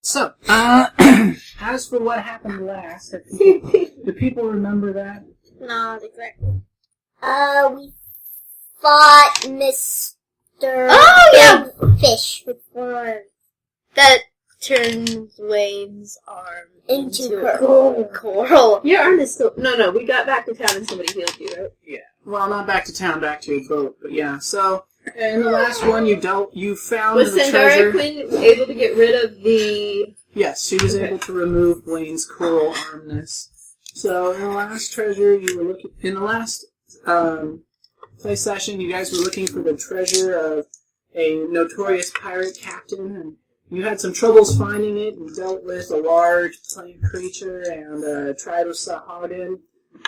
So, as for what happened last, do people remember that? Not exactly. We fought Mr. Fish with one that turns Wave's arm into a coral. Your arm is still... No, we got back to town and somebody healed you, right? Yeah. Well, not back to town, back to your boat, but yeah. So, in the last one, you found the treasure. Was Sandara Quinn able to get rid of the... Yes, she was able to remove Blaine's coral armness. So, in the last treasure, in the last play session, you guys were looking for the treasure of a notorious pirate captain, and you had some troubles finding it. You dealt with a large plant creature and tried to Sahadin,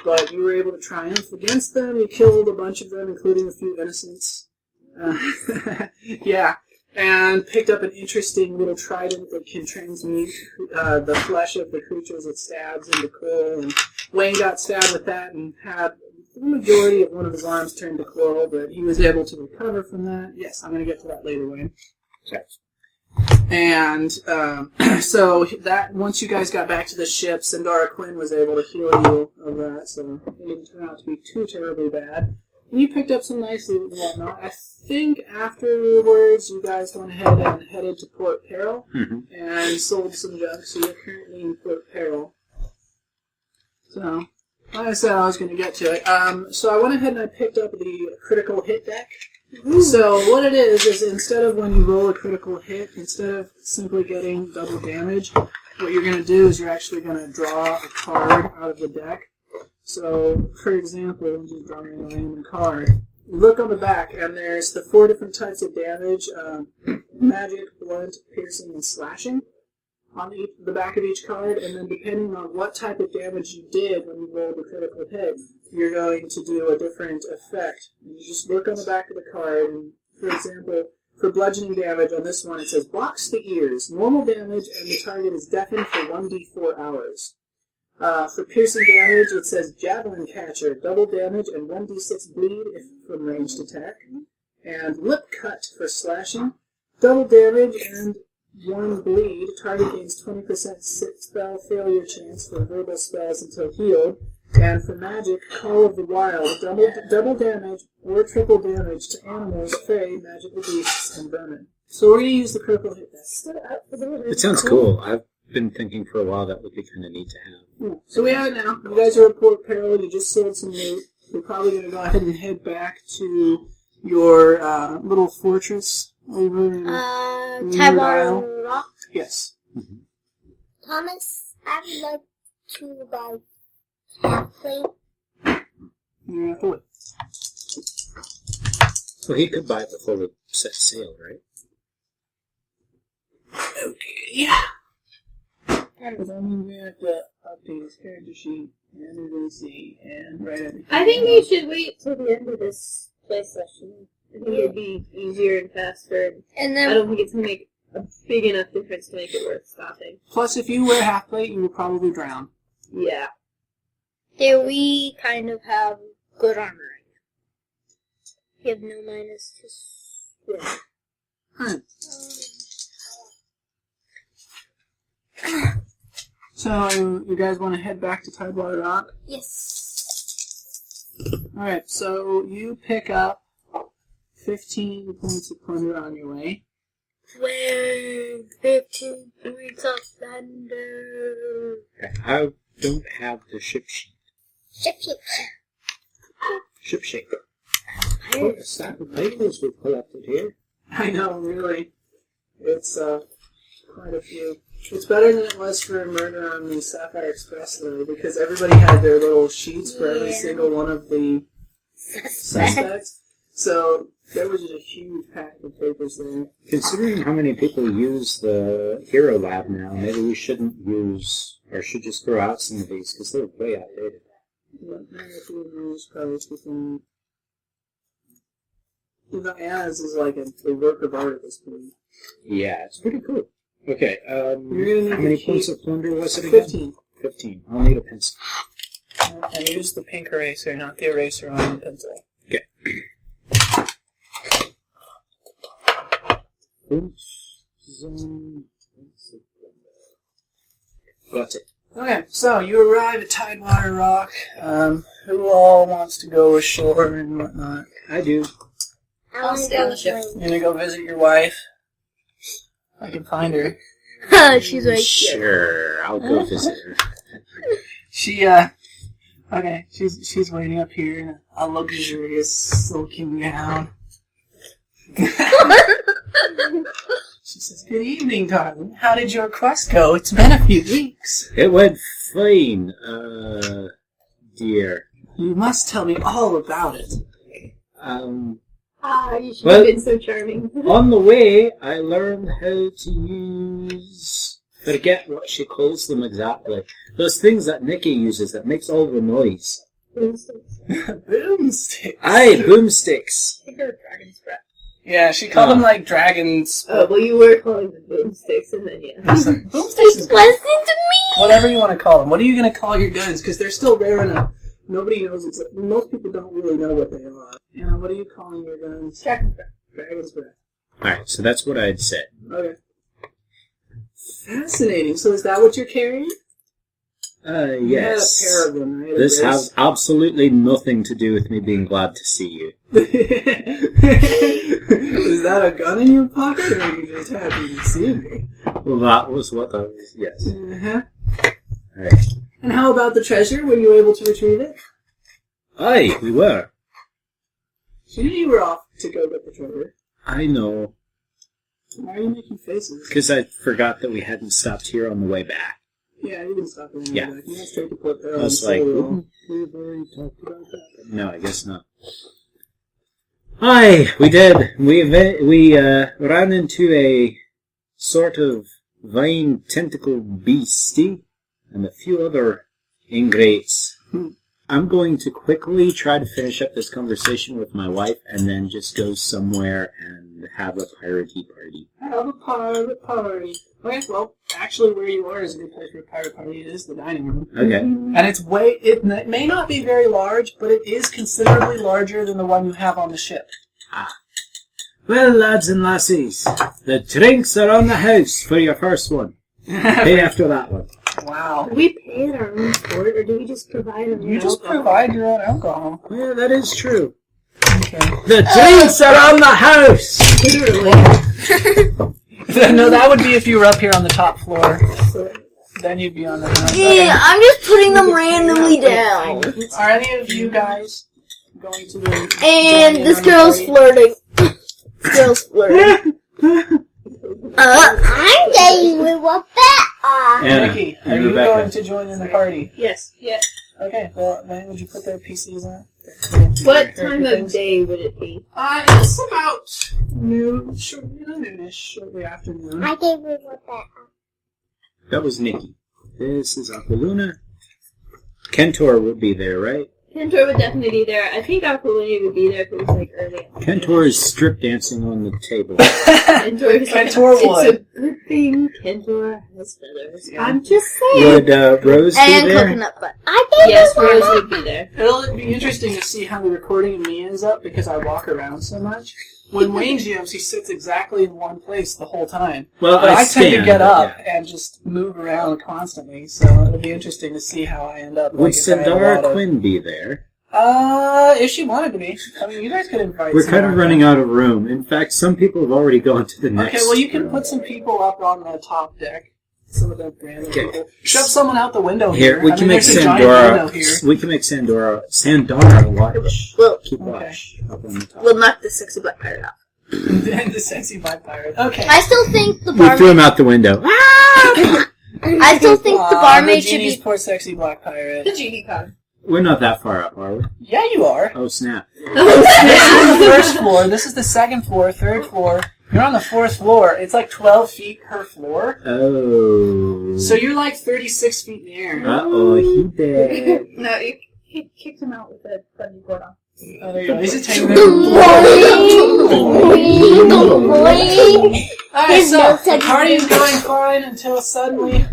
but you were able to triumph against them. You killed a bunch of them, including a few innocents. Yeah. And picked up an interesting little trident that can transmute the flesh of the creatures it stabs into coral. And Wayne got stabbed with that and had the majority of one of his arms turned to coral, but he was able to recover from that. Yes, I'm going to get to that later, Wayne. Okay. And so that once you guys got back to the ship, Sandara Quinn was able to heal you of that, so it didn't turn out to be too terribly bad. And you picked up some nice loot and whatnot. I think afterwards you guys went ahead and headed to Port Peril and sold some junk, so you're currently in Port Peril. So, like I said, I was going to get to it. So I went ahead and I picked up the critical hit deck. So what it is instead of when you roll a critical hit, instead of simply getting double damage, what you're going to do is you're actually going to draw a card out of the deck. So, for example, I'm just drawing a random card. You look on the back, and there's the 4 different types of damage, magic, blunt, piercing, and slashing on the back of each card, and then depending on what type of damage you did when you rolled a critical hit, you're going to do a different effect. And you just look on the back of the card, and for example, for bludgeoning damage on this one, it says, blocks the ears, normal damage, and the target is deafened for 1d4 hours. For piercing damage, it says Javelin Catcher, double damage and 1d6 bleed if from ranged attack. And Lip Cut for slashing, double damage and 1 bleed. Target gains 20% spell failure chance for verbal spells until healed. And for magic, Call of the Wild, double damage or triple damage to animals, fey, magical beasts, and vermin. So we're going to use the critical hit deck. It sounds cool. I've been thinking for a while that would be kind of neat to have. So we have it now. You guys are at Port Peril. You just sold some loot. We're probably going to go ahead and head back to your little fortress over in Tidewater Rock. Yes. Mm-hmm. Thomas, I'd like to buy half plate. You have to wait. Well, he could buy it before we set sail, right? Okay. Because I mean, we have to update his character sheet, and we're going to see, and write everything. I think you should wait till the end of this play session. I think it'd be easier and faster. And then I don't think it's going to make a big enough difference to make it worth stopping. Plus, if you wear half plate, you will probably drown. Yeah. there we kind of have good armor right now. We have no minus to swim. So, you guys want to head back to Tidewater Rock? Yes. Alright, so you pick up 15 points of plunder on your way. Where 15 points of thunder. I don't have the ship sheet. Ship sheet. Ship sheet. What a stack of papers we've collected here. I know, really. It's quite a few. It's better than it was for Murder on the Sapphire Express, though, because everybody had their little sheets for every single one of the suspects. So there was just a huge pack of papers there. Considering how many people use the Hero Lab now, maybe we shouldn't use, or should just throw out some of these, because they're way outdated. Anna's is like a work of art at this point. Yeah, it's pretty cool. Okay, how You're gonna need many to points keep of plunder was it again? 15. 15. I'll need a pencil. And use the pink eraser, not the eraser on the pencil. Okay. Zone. Got it. Okay, so you arrive at Tidewater Rock. Who all wants to go ashore and whatnot? I do. I'll stay on the ship. You're gonna go visit your wife? I can find her. She's right here. Sure, I'll go visit her. She, okay, she's waiting up here in a luxurious silking gown. She says, "Good evening, darling. How did your quest go? It's been a few weeks." It went fine, dear. You must tell me all about it. You should Well- have been so charming. On the way, I learned how to use... Forget what she calls them exactly. Those things that Nikki uses that makes all the noise. Boomsticks. Aye, boomsticks. I think they're dragon's breath. Yeah, she called them like dragons. Oh, well, you were calling them boomsticks, and then yeah. Boomsticks is Listen to me! whatever you want to call them. What are you going to call your guns? Because they're still rare enough. Nobody knows. Most people don't really know what they are. Anna, what are you calling your guns? Dragon's breath. Dragon's breath. Alright, so that's what I'd said. Okay. Fascinating. So is that what you're carrying? Yes. You had a pair of them, right? This has absolutely nothing to do with me being glad to see you. Is that a gun in your pocket, or are you just happy to see me? Well, that was what I was... Yes. Uh-huh. Alright. And how about the treasure? Were you able to retrieve it? Aye, we were. You knew you were off to go get the treasure. I know. Why are you making faces? Because I forgot that we hadn't stopped here on the way back. Yeah, you didn't stop there. Yeah. You went straight to Port Peril. I was like, Solo. we've already talked about that. No, I guess not. Aye, we did. We ran into a sort of vine tentacle beastie and a few other ingrates. I'm going to quickly try to finish up this conversation with my wife and then just go somewhere and have a piratey party. Have a pirate party. Okay, well, actually where you are is a good place for a pirate party. It is the dining room. Okay. And it may not be very large, but it is considerably larger than the one you have on the ship. Well, lads and lassies, the drinks are on the house for your first one. Pay after that one. Wow. Do we pay our own for it, or do we just provide our own You just alcohol? provide your own alcohol. Yeah, that is true. Okay. The drinks are on the house! No, that would be if you were up here on the top floor. Then you'd be on the house. Yeah, I'm just putting them randomly down. Are any of you guys going to the... And this girl's flirting. This girl's flirting. I'm getting with what that Nikki, are and you Rebecca. going to join in the party? Yes. Yes. Okay, well, then would you put their PCs on? What time of day would it be? It's about noon, noonish, shortly afternoon. I gave with what that That was Nikki. This is Aquiluna. Kentor would be there, right? Kentor would definitely be there. I think Aquilini would be there if it was like early. Kentor is strip dancing on the table. Kentor is like, Kentor it's would. a good thing Kentor has feathers. Yeah. I'm just saying. Would Rose be and there? coconut butt. I gave Yes, with Rose would be there. It'll be interesting to see how the recording of me ends up because I walk around so much. When Wayne GMs, he sits exactly in one place the whole time. Well, But I tend stand, to get but up yeah. and just move around constantly, so it'll be interesting to see how I end up. Would like, if I have a Sindara lot of- Quinn be there? If she wanted to be. I mean, you guys could invite We're kind of Sindara running Quinn. out of room. In fact, some people have already gone to the next Okay, well, you can room. put some people up on the top deck. Some of the random Okay. people. Shove someone out the window Here, here. we I can mean, make there's a giant window Sandora. here. We can make Sandara watch. Well, Keep watch up on the top. we'll knock the sexy black pirate off. And the sexy black pirate. Okay. I still think the We threw barmaid. him out the window. I still think the barmaid should Genie's be. poor sexy black pirate. The genie con. We're not that far up, are we? Yeah, you are. Oh, snap. This is the first floor. This is the second floor, third floor. You're on the fourth floor. It's like 12 feet per floor. Oh. So you're like 36 feet in the air. Uh-oh, he did. No, you kicked him out with a funny board on. Oh, there you go. He's just hanging Boing, there. boing. Alright, so the party is going fine until suddenly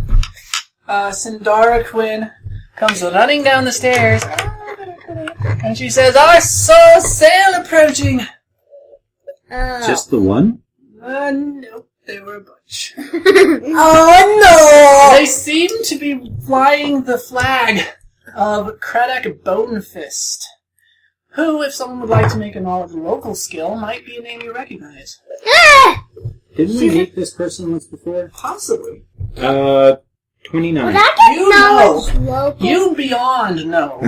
Sindara Quinn comes running down the stairs. And she says, I saw a sail approaching. Just the one? No, there were a bunch. Oh no! They seem to be flying the flag of Craddock Bonefist, who, if someone would like to make a knowledge local skill, might be a name you recognize. Ah! Didn't we meet this person once before? Possibly. 29. Well, that gets You knowledge know. local. You beyond know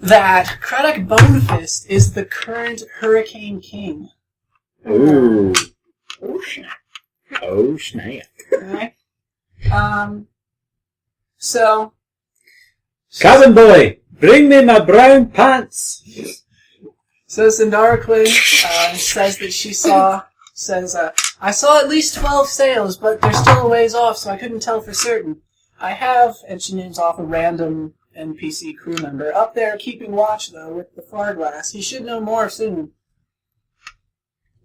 that Craddock Bonefist is the current Hurricane King. Ooh. Oh, snap. Oh, snap. Okay. So... Cabin boy, bring me my brown pants. So Sindara Quinn says that she saw... I saw at least 12 sails, but they're still a ways off, so I couldn't tell for certain. I have, and she names off a random NPC crew member, up there keeping watch, though, with the far glass. He should know more soon.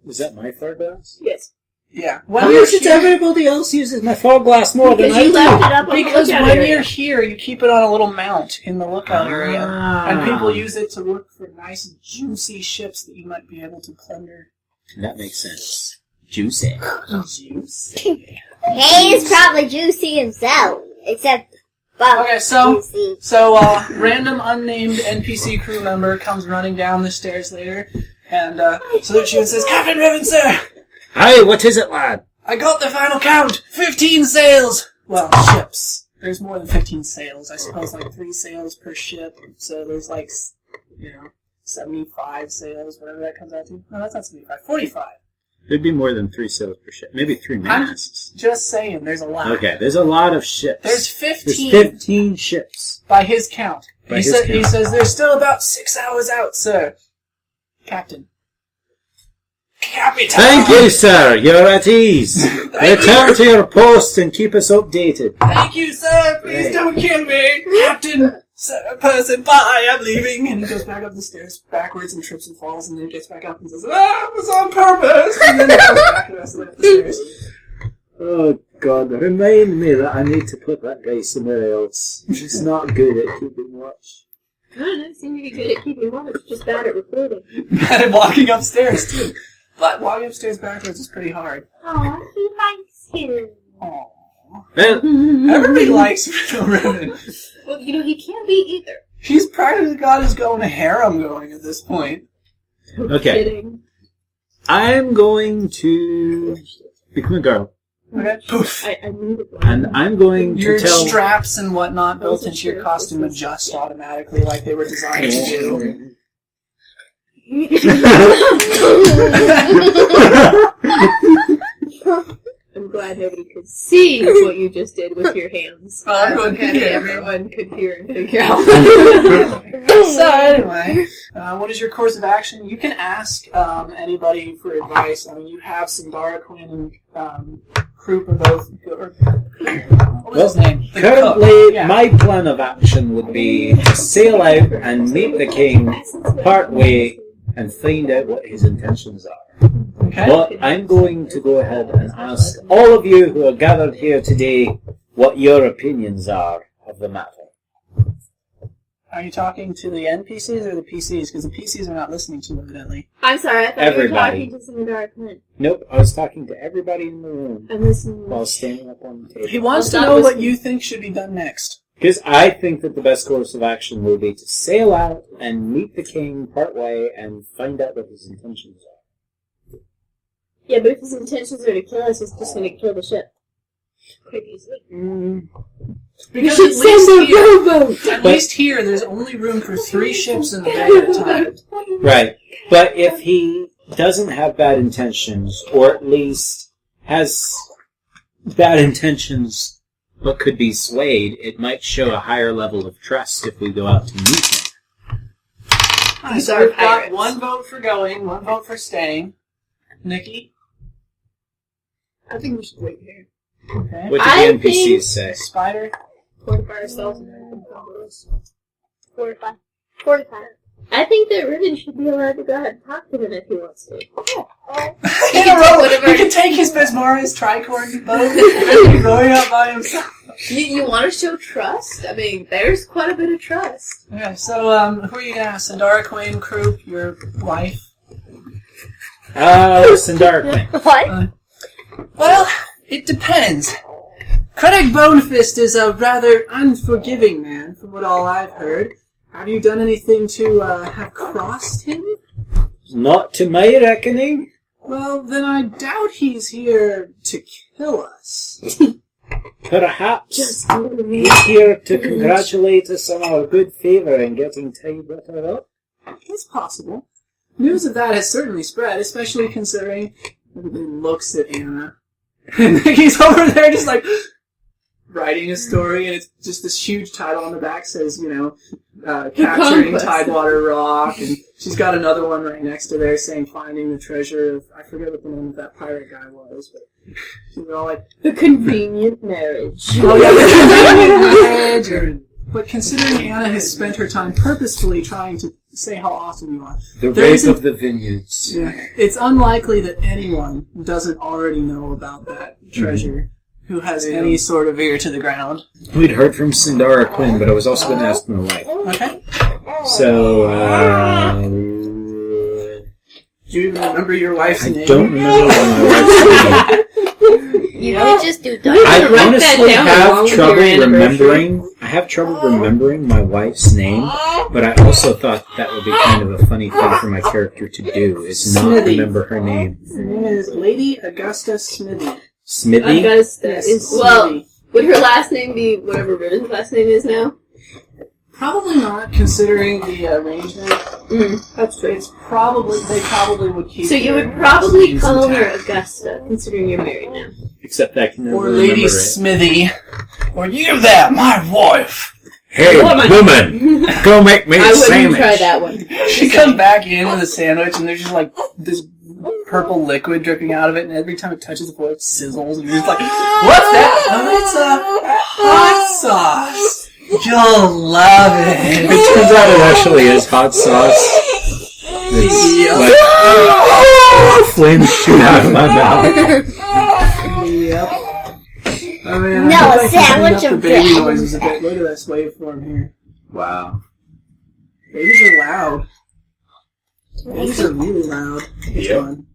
Is that my fog glass? Yes. Yeah. Why should everybody else uses my fog glass more than Because I you do? left it up on Because the lookout when area. you're here, you keep it on a little mount in the lookout area. And people use it to look for nice, juicy ships that you might be able to plunder. That makes sense. Juicy. Juicy. He's probably juicy himself, except Okay, so juicy. Random unnamed NPC crew member comes running down the stairs later, and salutes you and says, "Captain Riven, sir! Hi, what is it, lad? I got the final count! 15 sails! Well, ships. There's more than 15 sails. I suppose like 3 sails per ship, so there's 75 sails, whatever that comes out to. No, that's not 75. 45. There'd be more than 3 sails per ship. Maybe 3 masts. Just saying, there's a lot. Okay, there's a lot of ships. There's 15. There's 15 ships. By his count. By He his count. says, there's still about 6 hours out, sir. Captain. Capitan! Thank you, sir. You're at ease. Return to your post and keep us updated. Thank you, sir! Please don't kill me! Captain! Sir, person, bye! I'm leaving! And he goes back up the stairs backwards and trips and falls and then gets back up and says, "Ah, it was on purpose!" And then he goes back the rest of the way up the stairs. Oh, God. Remind me that I need to put that guy somewhere else. He's not good at keeping watch. I don't know, seem to be good at keeping watch, just bad at recruiting. Bad at walking upstairs, too. But walking upstairs backwards is pretty hard. Aw, he likes him. Aww. Well, Everybody likes Riven. Well, he can't be either. He's practically got his own harem going at this point. okay. Kidding. I'm going to become a girl. Okay. Poof. I needed one. And I'm going to Your tell... straps and whatnot built Those are into your true. costume adjust automatically like they were designed to do. I'm glad nobody could see what you just did with your hands. Oh, everyone could hear. Everyone could hear and figure out. So anyway, what is your course of action? You can ask anybody for advice. I mean, you have Sindara Quinn and Krupp are both. What was his name? The Currently, cook. Yeah. my plan of action would be to sail out and meet the king part way and find out what his intentions are. Okay. But I'm going to go ahead and ask all of you who are gathered here today what your opinions are of the matter. Are you talking to the NPCs or the PCs? Because the PCs are not listening to you, evidently. I'm sorry, I thought Everybody. you were talking to some dark man. Nope, I was talking to everybody in the room I'm listening. while standing up on the He table. wants to Well, that know was- what you think should be done next. Because I think that the best course of action will be to sail out and meet the king part way and find out what his intentions are. Yeah, but if his intentions are to kill us, he's just going to kill the ship. Quite easily. Because should at least send a here, rowboat! at least here, there's only room for 3 ships in the bay at a time. Right. But if he doesn't have bad intentions, or at least has bad intentions but could be swayed, it might show a higher level of trust if we go out to meet him. Alright, These so are we've got pirates. 1 vote for going, 1 vote for staying. Nikki? I think we should wait here. Okay. What I did the NPCs think- say? Spider? Fortify ourselves and then combos. 45. 45. I think that Riven should be allowed to go ahead and talk to him if he wants to. In a row! He can take his Besmara's tricorn boat and be rowing out by himself. You want to show trust? I mean, there's quite a bit of trust. Okay, so, who are you gonna ask? Sindara Quinn, Krupp, your wife? Sindara Quinn. What? Well, it depends. Critic Bonefist is a rather unforgiving man, from what all I've heard. Have you done anything to have crossed him? Not to my reckoning. Well, then I doubt he's here to kill us. Perhaps Just he's here to congratulate us on our good favour in getting Tidewater up. It's possible. News of that has certainly spread, especially considering everybody looks at Anna. And Nikki's over there just like writing a story, and it's just this huge title on the back says, capturing Conquest. Tidewater Rock, and she's got another one right next to there saying finding the treasure of, I forget what the name of that pirate guy was, but she's all like, the convenient marriage. oh yeah, the convenient marriage. But considering Anna has spent her time purposefully trying to say how awesome you are, The there rape isn't- of the vineyards. yeah, it's unlikely that anyone doesn't already know about that treasure who has any sort of ear to the ground. We'd heard from Sindara Quinn, but I was also going to ask my wife. Okay? So, Do you even remember your wife's I name? don't remember what my wife's name. You could just do You that. I write that honestly down have along with trouble your anniversary. remembering. I have trouble remembering my wife's name, but I also thought that would be kind of a funny thing for my character to do, is not Smithy. remember her name. Her name is Lady Augusta Smithy. Smithy? Augusta. Yes, Well, Smithy. would her last name be whatever Ritten's last name is now? Probably not, considering the arrangement. That's true. They probably would keep. So you their would probably names call her intact. Augusta, considering you're married now. Except I can never Or remember Lady it. Smithy. Or you there, my wife. Hey, Woman. woman! Go make me a I wouldn't sandwich! try that one. She comes back in with a sandwich, and there's just like this purple liquid dripping out of it, and every time it touches the floor, it sizzles, and you're just like, what's that? Oh, it's a hot sauce. You'll love it. It turns out it actually is hot sauce. It's Yep. like, flames shoot out of my mouth. Yep. I mean, No, I a think I can sandwich turn up of the baby bread. noises a bit. Look at this waveform here. Wow. Babies are loud. Babies are really loud. Which Yep. one?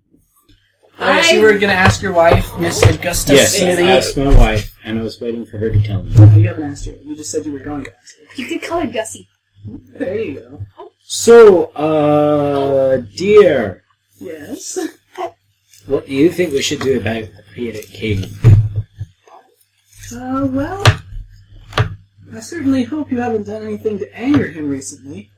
Yes, you were going to ask your wife, Miss Augusta Yes, I Smithy. asked my wife, and I was waiting for her to tell me. No, you haven't asked her. You just said you were going to ask her. You could call her Gussie. There you go. So, dear, Yes. what do you think we should do about the pirate king? Well, I certainly hope you haven't done anything to anger him recently.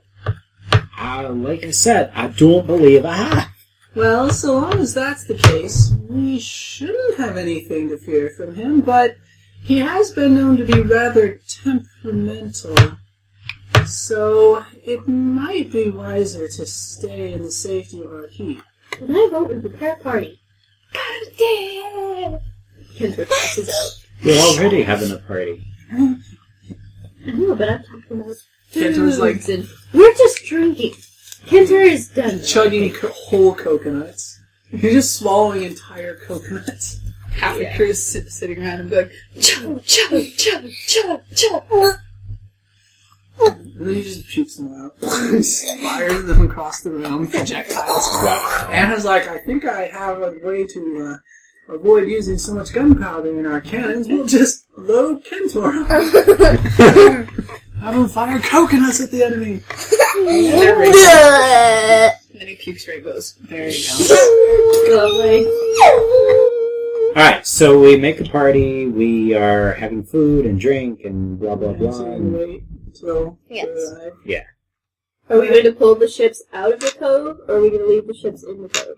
Like I said, I don't believe I have. Well, so long as that's the case, we shouldn't have anything to fear from him, but he has been known to be rather temperamental. So, it might be wiser to stay in the safety of our keep. When I vote with the prayer party. Kendra passes out. We're already having a party. I know, but I'm talking about Kendra's like foods and we're just drinking. Kendra is done. chugging whole coconuts. You're just swallowing entire coconuts. Half the crew is sitting around and going, chug, chug, chug, chug, chug. And then he just shoots them out. Fires them across the room, projectiles. Anna's like, I think I have a way to avoid using so much gunpowder in our cannons. We'll just load Kentor. Have him fire coconuts at the enemy. And then he pukes rainbows. There you go. Lovely. Alright, so we make a party, we are having food and drink and blah blah blah. So we And wait till Yes. Are we going to pull the ships out of the cove, or are we going to leave the ships in the cove?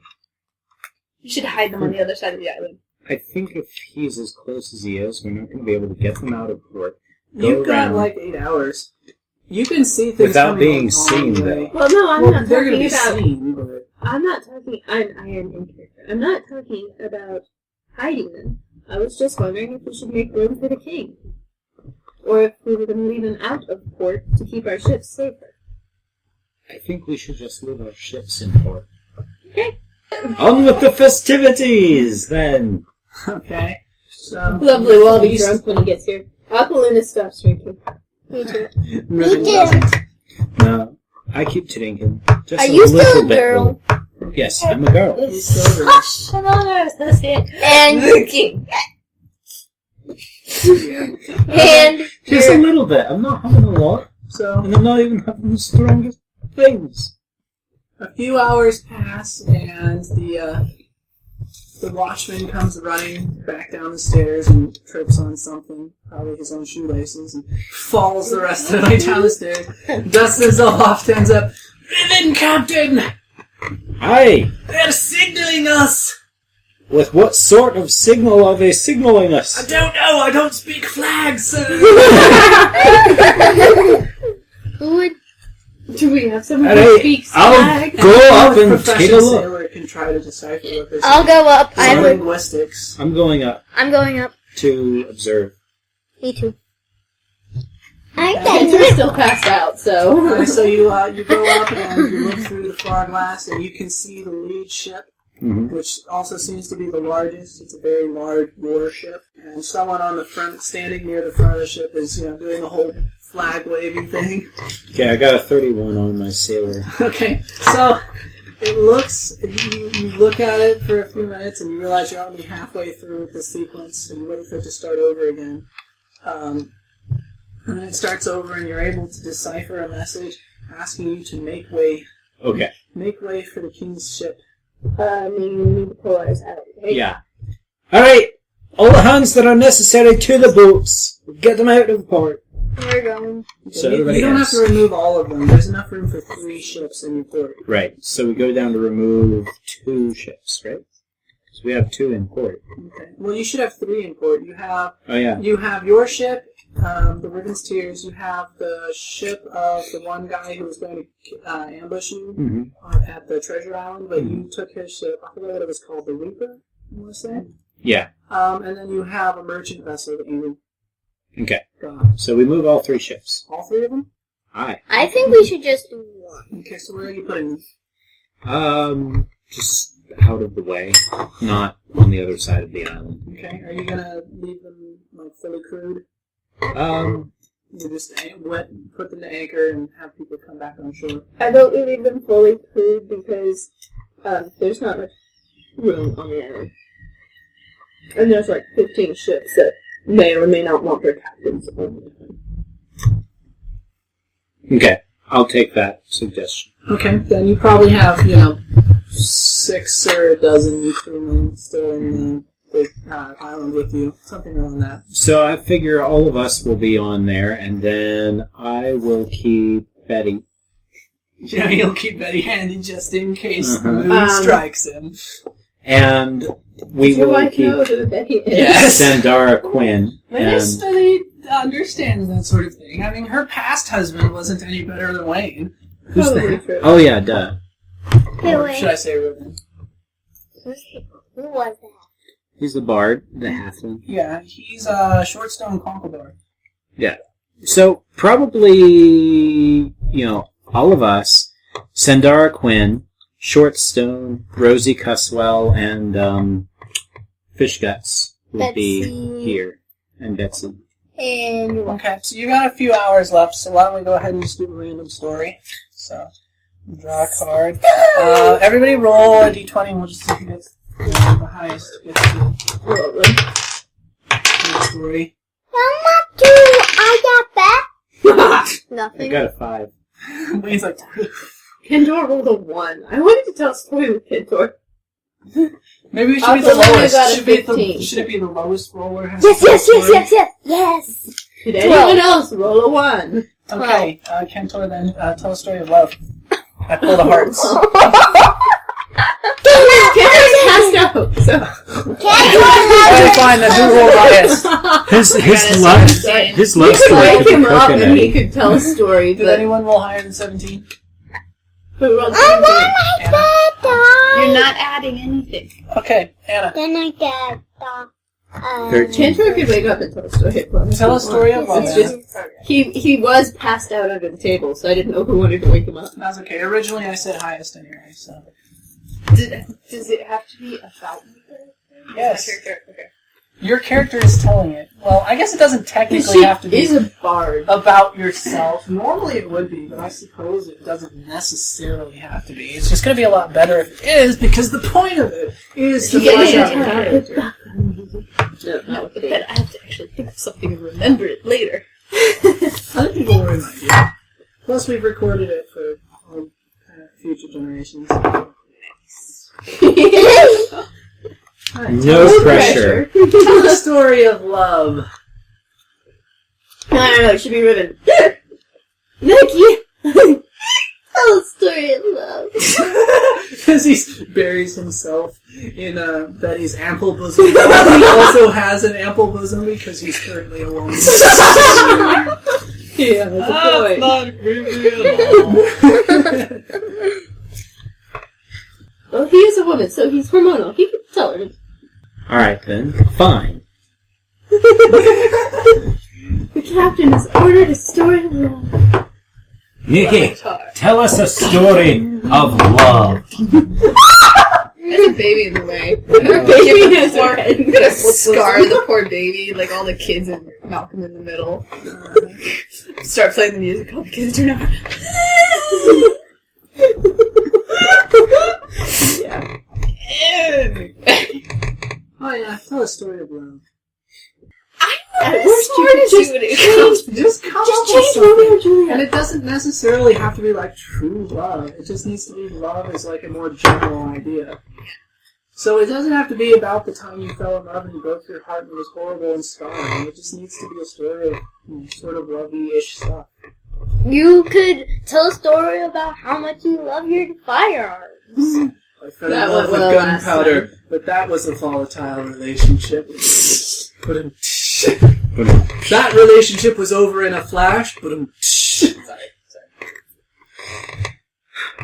You should hide them on the other side of the island. I think if he's as close as he is, we're not going to be able to get them out of port. You've got around. like 8 hours. You can see things Without coming being all seen, the way. Well, no, I'm Well, not they're going to talking be about... seen, but I'm not talking... I am in character. I'm not talking about hiding them. I was just wondering if we should make room for the king. Or if we were going to leave them out of port to keep our ships safer. I think we should just leave our ships in port. Okay. On with the festivities, then! okay. So, Lovely, well, I'll be drunk when he gets here. Aquilina stops drinking. Me too. Ribbon Me too. doesn't. No, I keep drinking. Just Are a you still little a bit girl? more. Yes, I'm a girl. He's sober. Hush! I'm on earth, that's it. And King. And Just a little bit. I'm not having a lot, So and I'm not even having the strongest things. a few hours pass, and the watchman comes running back down the stairs and trips on something, probably his own shoelaces, and falls the rest of the way down the stairs. Dusts off, turns up. Ribbon, Captain! Aye! They're signaling us! With what sort of signal are they signaling us? I don't know, I don't speak flags, sir! who would? Do we have someone Alright, who speaks I'll flag? go up and take a Professional look. sailor can try to decipher what they're I'll saying. go up. It's I all would. linguistics. I'm going up I'm going up. to observe. Me too. Kentor's still passed out, so... So you go up and you look through the fog glass and you can see the lead ship, Mm-hmm. which also seems to be the largest. It's a very large warship, and someone on the front, standing near the front of the ship, is doing the whole flag waving thing. Okay, I got a 31 on my sailor. Okay, so it looks. You look at it for a few minutes and you realize you're only halfway through the sequence, and you wait for it to start over again. And then it starts over, and you're able to decipher a message asking you to make way. Okay. Make way for the king's ship. Meaning we need to pull ours out. Right? Yeah. Alright! All the hands that are necessary to the boats. Get them out of the port. We're going. So you everybody don't has- have to remove all of them. There's enough room for 3 ships in your port. Right. So we go down to remove 2 ships, right? So we have 2 in port. Okay. Well, you should have 3 in port. You have Oh yeah. your ship, the Ribbon's Tears. You have the ship of the one guy who was going to ambush you Mm-hmm. at the Treasure Island, but you took his ship. I forget what it was called. The Reaper, I want to say. Yeah. And then you have a merchant vessel that you Okay. got. So we move all 3 ships. All 3 of them? Aye. I think we should just do one. Okay, so where are you putting them? Just out of the way. Not on the other side of the island. Okay, are you going to leave them like fully crewed? You just put them to anchor and have people come back on shore. I vote we leave them fully crewed because there's not much room on the island. And there's like 15 ships that may or may not want their captains on. Okay. I'll take that suggestion. Okay, then you probably have, 6 or a dozen crewmen still in the island with you. Something around that. So I figure all of us will be on there, and then I will keep Betty. Yeah, you'll keep Betty handy just in case the Uh-huh. moon strikes him. And we Does your will wife keep know who Betty is? Yes. Sandara Quinn. Liz And study understands that sort of thing. I mean, her past husband wasn't any better than Wayne. who's Probably that? true. Oh yeah, duh. Hey, Or wait. should I say Ruben? Who was that? He's the bard, the halfling. Yeah, he's Shortstone Conquildor. So probably, all of us, Sandara Quinn, Shortstone, Rosie Cuswell, and Fishguts will be Betsy. here, and Betsy. And you Okay, so you got a few hours left, so why don't we go ahead and just do a random story. So, draw a card. Everybody roll a d20 and we'll just see who gets the highest. Gets the story. I got that. I Nothing. got a 5. Wayne's like, Kentor rolled a 1. I wanted to tell a story with Kentor. maybe we should be the Also, Wayne lowest. got a Should it 15. should it be the lowest roller? Has Yes, to tell yes, a yes, story? yes, yes, yes. Did anyone else roll a 1? Okay, Kentor, then tell a story of love. I pull the hearts. Kentor's passed out, so... Okay, fine, then who rolled highest? His You love could story wake could be him up cooking and at he him. could tell a story, Did but... anyone roll higher than 17? Who rolled I 17? want my You're not adding anything. Okay, Anna. Then I get the 13. Kentor could wake up and tell a story. Tell a story of love. It's just... He was passed out under the table, so I didn't know who wanted to wake him up. That's okay. Originally, I said highest anyway, so. Does it have to be about me? Yes. My character? Okay. Your character is telling it. Well, I guess it doesn't technically She have to be is a bard. about yourself. Normally it would be, but I suppose it doesn't necessarily have to be. It's just going to be a lot better if it is, because the point of it is to Yeah, flesh yeah, out your yeah. character. No, not with But me. then I have to actually think of something and remember it later. Other people will remind you. Plus, we've recorded it for future generations. No pressure. Tell the story of love. No, it should be ribbon. Nikki! Tell a story of love. As he buries himself in Betty's ample bosom. He also has an ample bosom because he's currently a woman. Yeah, that's a point. not creepy at Well, he is a woman, so he's hormonal. He can tell her. Alright then, fine. The captain has ordered a story of love. Nikki, tell us a story of love. There's a baby in the way. Baby has her head. I'm gonna scar the poor baby, like all the kids and Malcolm in the middle. Start playing the music, all the kids turn over. Yeah. Oh yeah, tell a story of love. At worst, you can Just come up with change something. Romeo and Juliet. And it doesn't necessarily have to be like true love. It just needs to be love as like a more general idea. So it doesn't have to be about the time you fell in love and you broke your heart and it was horrible and scarring. It just needs to be a story of sort of lovey-ish stuff. You could tell a story about how much you love your firearms. I fell in That love went with well last gunpowder, but that was a volatile relationship. That relationship was over in a flash. Sorry.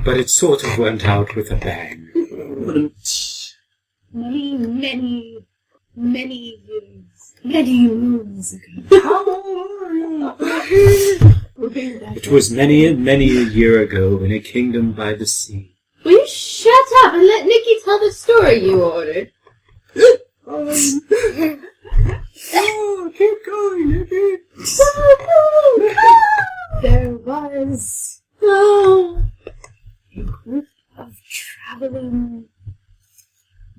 But it sort of went out with a bang. Many years, many moons ago. How old are you? It was many and many a year ago in a kingdom by the sea. Will you shut up and let Nikki tell the story you ordered? Oh, keep going, Nikki. There was No. a group of traveling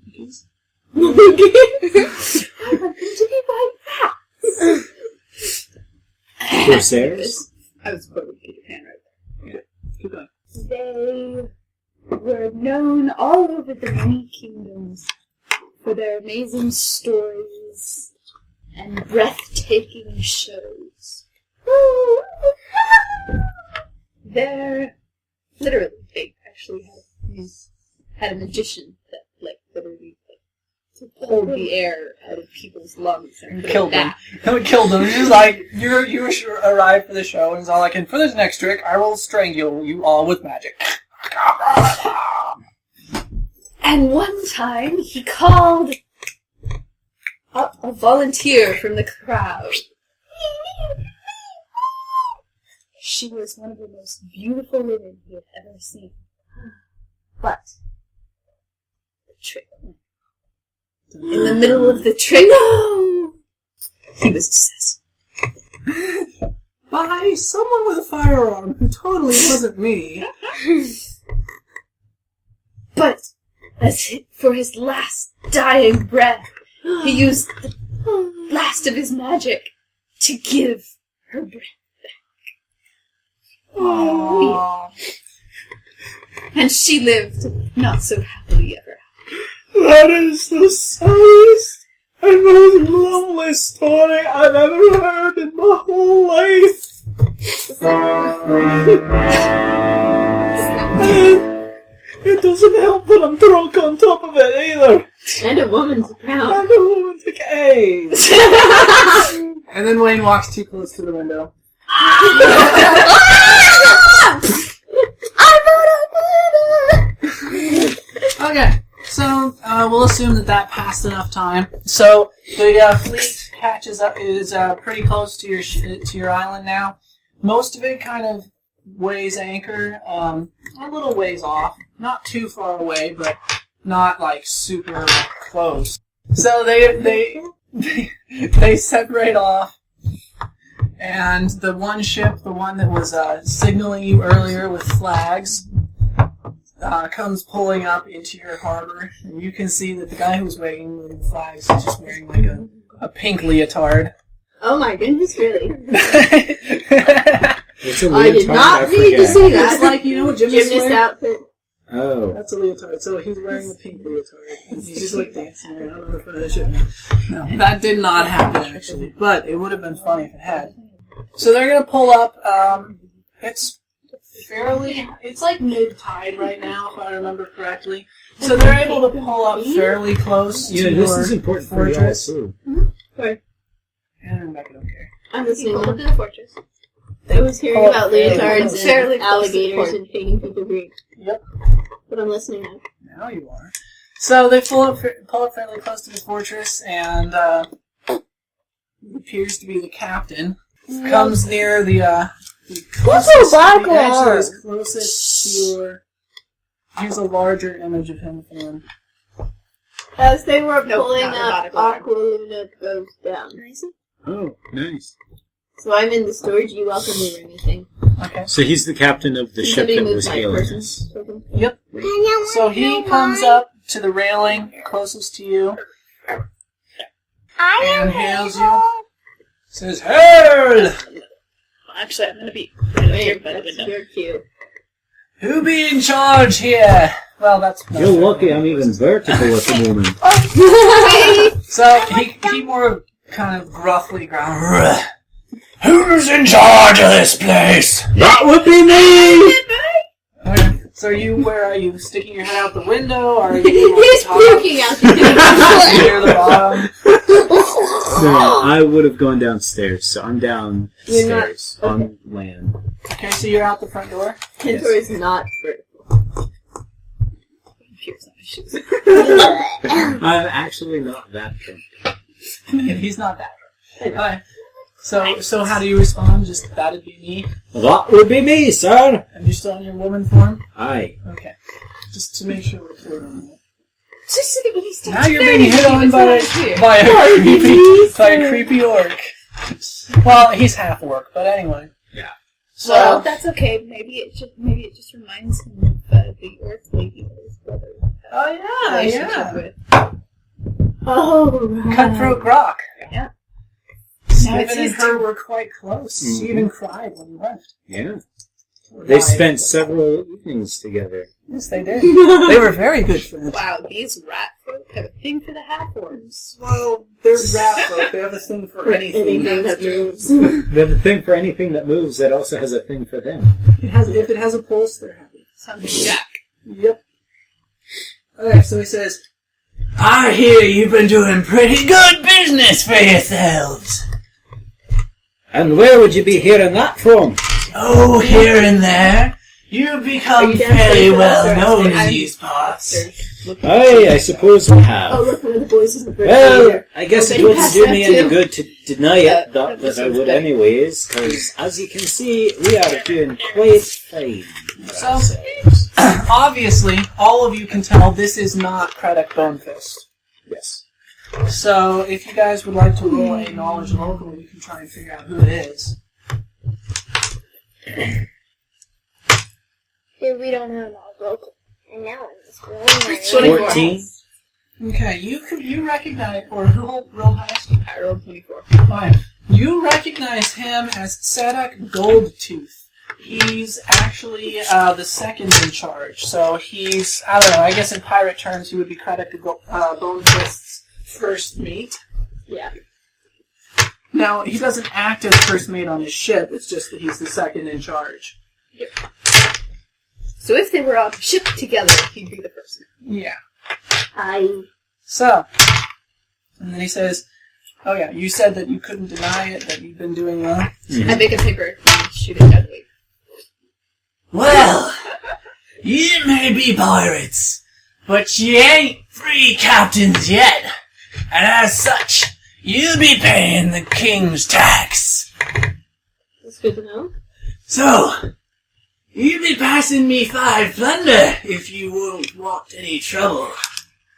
monkeys. I want them to be my facts. Corsairs? I was quoting Peter Pan right there. Keep going. They were known all over the many kingdoms for their amazing stories and breathtaking shows. Literally, they actually had a magician that, literally, to hold the air out of people's lungs and put it Killed them. back. Killed them. He's like, you arrived for the show, and he's all like, and for this next trick, I will strangle you all with magic. And one time, he called up a volunteer from the crowd. She was one of the most beautiful women he had ever seen. But the trick went. In the middle of the trick, he was obsessed. By someone with a firearm who totally wasn't me. But for his last dying breath, he used the last of his magic to give her breath back. Aww. And she lived not so happily ever after. That is the saddest and most lonely story I've ever heard in my whole life. And it doesn't help that I'm drunk on top of it either. And a woman's account. I'm a woman to AIDS. And then Wayne walks too close to the window. Okay, so we'll assume that passed enough time. So the fleet catches up is pretty close to your island now. Most of it kind of weighs anchor, a little ways off, not too far away, but not like super close. So they separate off. And the one ship, the one that was signaling you earlier with flags, comes pulling up into your harbor. And you can see that the guy who's waving the flags is just wearing like a a pink leotard. Oh my goodness, really? It's a I did not need to see that. It's like, gymnast Gymnast outfit. Oh. That's a leotard. So he's wearing a pink leotard. And he's just like dancing around. I don't know if I should. No, that did not happen actually. But it would have been funny if it had. So they're gonna pull up. It's like mid-tide right now, if I remember correctly. So they're able to pull up fairly close to This your is important fortress. for you Sorry. And Rebecca don't care. I'm listening. Look Now. at the fortress. I was hearing Oh, about fairly leotards close. Fairly and close to the alligators port. and painting people green. Yep. But I'm listening now. Now you are. So they pull up fairly close to the fortress, and who appears to be the captain comes near the closest, the edge that is closest to your. Here's a larger image of him from. As they were Nope, pulling not up, robotic leopard. Aqua Luna goes down. Oh, nice. So I'm in the storage you welcome me or anything. Okay. So he's the captain of the ship Somebody that move was my hailing person us. token. Yep. So he comes up to the railing closest to you and hails you. Says, "Hail! Actually, I'm gonna be right here Wait, by the that's window. your cue. Who be in charge here?" Well, that's. You're lucky I'm even vertical at the moment. So he more kind of gruffly growls. Who's in charge of this place? That would be me! Okay. So where are you? Sticking your head out the window? Or are you He's puking out the window. near the bottom? No, I would have gone downstairs, so I'm You're not- downstairs on land. Okay, so you're out the front door? Kentor is not vertical. Pierce on my shoes. I'm actually not that drunk. He's not that. Okay. So how do you respond? Just, that'd be me? That would be me, sir! And you're still in your woman form? Aye. Okay. Just to make sure we're clear on that. Just so that when he starts Now you're being hit on by a creepy orc. Well, he's half orc, but anyway. Yeah. So, Well, that's okay. Maybe it just reminds him of the orc lady that his brother had a relationship with. Oh, right. Cutthroat Grok. Yeah. Steven it's and his her turn. were quite close. She even cried when you left. Yeah. They spent several evenings together. Yes, they did. They were very good friends. Wow, these rat folk have a thing for the half-orcs. Well, they're rat folk. They have a thing for anything. Anything that moves. They have a thing for anything that moves that also has a thing for them. If it has a pulse, they're happy. Sounds like Jack. Yep. Okay, so he says, "I hear you've been doing pretty good business for yourselves." And where would you be hearing that from? Oh, here and there. You've become Are you fairly downstairs well or known in upstairs? these parts. Aye, I suppose we Oh, have. look, one of the boys is in the Well, I guess it Nobody wouldn't passed do that me any too. good to deny it, that this I one's would big. anyways, because as you can see, we are doing quite fine for So- ourselves. Obviously, all of you can tell this is not Kradek Bonefist. Yes. So, if you guys would like to roll a knowledge local, you can try and figure out who it is. Here we don't have no local. And now I'm just rolling my 14. Okay, you recognize, or who rolled highest? I rolled 24. Fine. You recognize him as Sadak Goldtooth. He's actually the second in charge. So he's, I don't know, I guess in pirate terms he would be Kradek Bonefist's first mate. Yeah. Now, he doesn't act as first mate on his ship, it's just that he's the second in charge. So if they were on a ship together, he'd be the first. Yeah. I And then he says, "Oh yeah, you said that you couldn't deny it, that you've been doing well." I make a paper and shoot it deadly. Well, you may be pirates, but you ain't free captains yet. And as such, you'll be paying the king's tax. That's good to know. So, you'll be passing me 5 plunder if you won't want any trouble.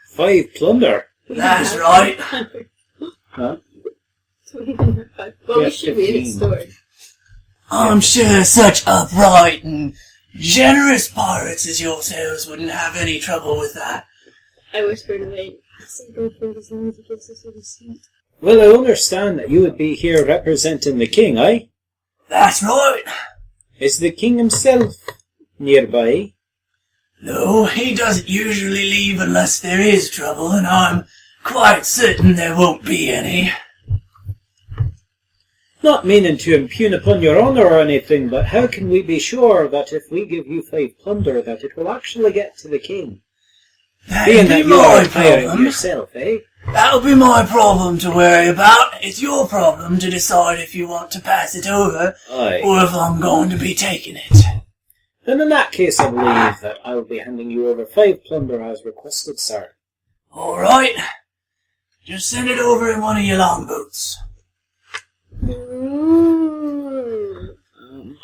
5 plunder. That's right. Huh? Well, we Yeah, should read it 15. stored. I'm sure such upright and generous pirates as yourselves wouldn't have any trouble with that. I whispered away. say go for it as long as it gives us a receipt. Well, I understand that you would be here representing the king, eh? That's right. Is the king himself nearby? No, he doesn't usually leave unless there is trouble, and I'm quite certain there won't be any. Not meaning to impugn upon your honour or anything, but how can we be sure that if we give you 5 plunder that it will actually get to the king? Being that you are a pirate yourself, eh? That'll be my problem to worry about. It's your problem to decide if you want to pass it over, Aye. or if I'm going to be taking it. Then in that case I believe that I will be handing you over 5 plunder as requested, sir. Alright. Just send it over in one of your longboats.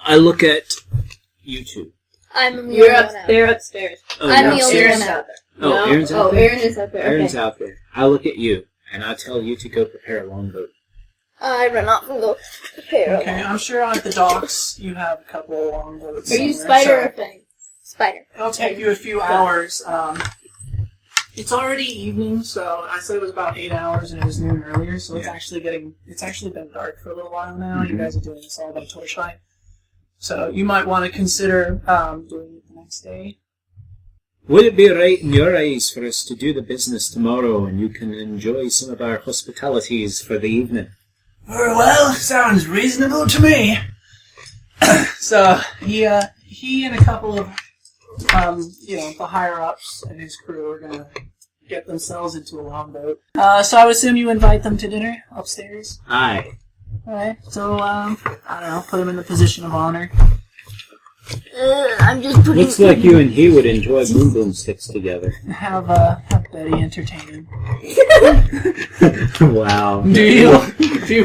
I look at you two. I'm the You're only up. one out. They're upstairs. Oh, I'm you're the only upstairs? one out. Oh, No? Aaron's out there? Aaron is up there. Aaron's Okay. out there. I look at you, and I tell you to go prepare a longboat. I run off and go prepare. Okay, I'm sure on the docks you have a couple of longboats. Are you somewhere, spider so or thing? Spider. It'll take you a few hours. It's already evening, so I said it was about 8 hours, and it was noon earlier. So it's actually been dark for a little while now. You guys are doing this all by torchlight, so you might want to consider doing it the next day. Would it be right in your eyes for us to do the business tomorrow, and you can enjoy some of our hospitalities for the evening? Very well, sounds reasonable to me. So he and a couple of the higher ups and his crew are gonna get themselves into a longboat. So I would assume you invite them to dinner upstairs. Aye. All right. So I don't know, put them in the position of honor. I'm just putting. Looks like you and he would enjoy boom boom sticks together. Have Betty entertain him. Wow. Do you